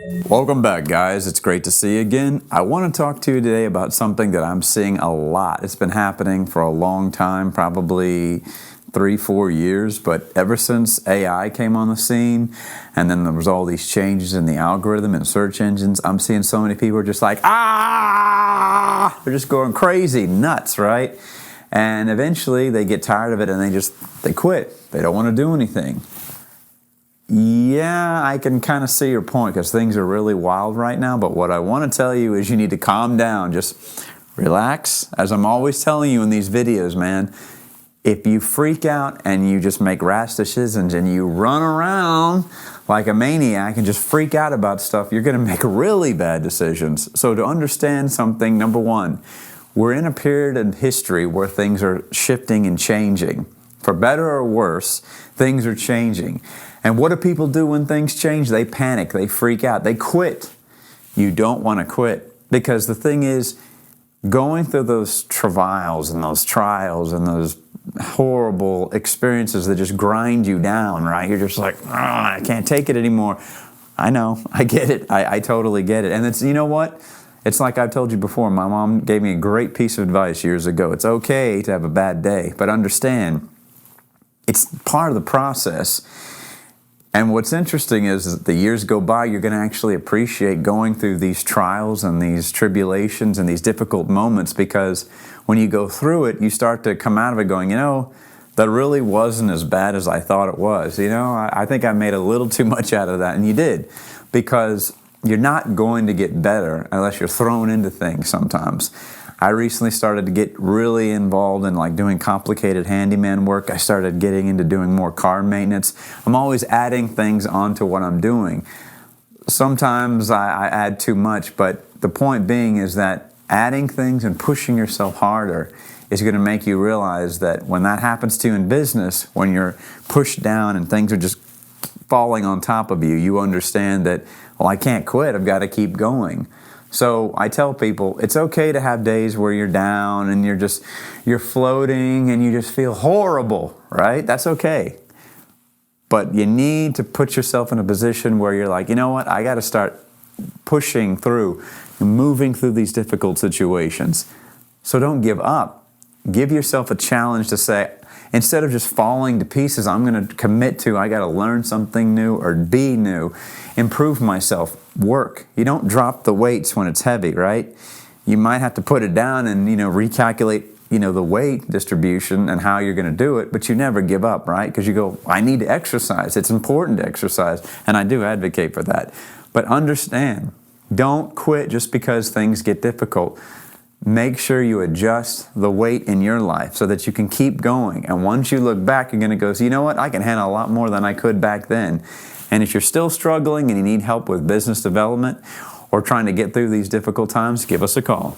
Welcome back, guys. It's great to see you again. I want to talk to you today about something that I'm seeing a lot. It's been happening for a long time, probably 3-4 years, but ever since AI came on the scene, and then there was all these changes in the algorithm and search engines, I'm seeing so many people are just like, they're just going crazy, nuts, right? And eventually they get tired of it and they quit. They don't want to do anything. Yeah, I can kind of see your point because things are really wild right now, but what I want to tell you is you need to calm down. Just relax. As I'm always telling you in these videos, man, if you freak out and you just make rash decisions and you run around like a maniac and just freak out about stuff, you're going to make really bad decisions. So to understand something, number one, we're in a period in history where things are shifting and changing. For better or worse, things are changing. And what do people do when things change? They panic, they freak out, they quit. You don't want to quit because the thing is, going through those travails and those trials and those horrible experiences that just grind you down, right? You're just like, I can't take it anymore. I know, I get it, I totally get it. And it's, you know what? It's like I've told you before, my mom gave me a great piece of advice years ago. It's okay to have a bad day, but understand, it's part of the process. And what's interesting is that the years go by, you're going to actually appreciate going through these trials and these tribulations and these difficult moments, because when you go through it, you start to come out of it going, you know, that really wasn't as bad as I thought it was. You know, I think I made a little too much out of that, and you did, because you're not going to get better unless you're thrown into things sometimes. I recently started to get really involved in like doing complicated handyman work. I started getting into doing more car maintenance. I'm always adding things onto what I'm doing. Sometimes I add too much, but the point being is that adding things and pushing yourself harder is going to make you realize that when that happens to you in business, when you're pushed down and things are just falling on top of you, you understand that, well, I can't quit. I've got to keep going. So I tell people, it's okay to have days where you're down and you're floating and you just feel horrible, right? That's okay. But you need to put yourself in a position where you're like, you know what? I got to start pushing through, moving through these difficult situations. So don't give up. Give yourself a challenge to say, instead of just falling to pieces, I'm going to commit to, I got to learn something new or be new, improve myself, work. You don't drop the weights when it's heavy, right? You might have to put it down and, recalculate, the weight distribution and how you're going to do it, but you never give up, right? Because you go, I need to exercise. It's important to exercise, and I do advocate for that. But understand, don't quit just because things get difficult. Make sure you adjust the weight in your life so that you can keep going. And once you look back, you're going to go, so you know what? I can handle a lot more than I could back then. And if you're still struggling and you need help with business development or trying to get through these difficult times, give us a call.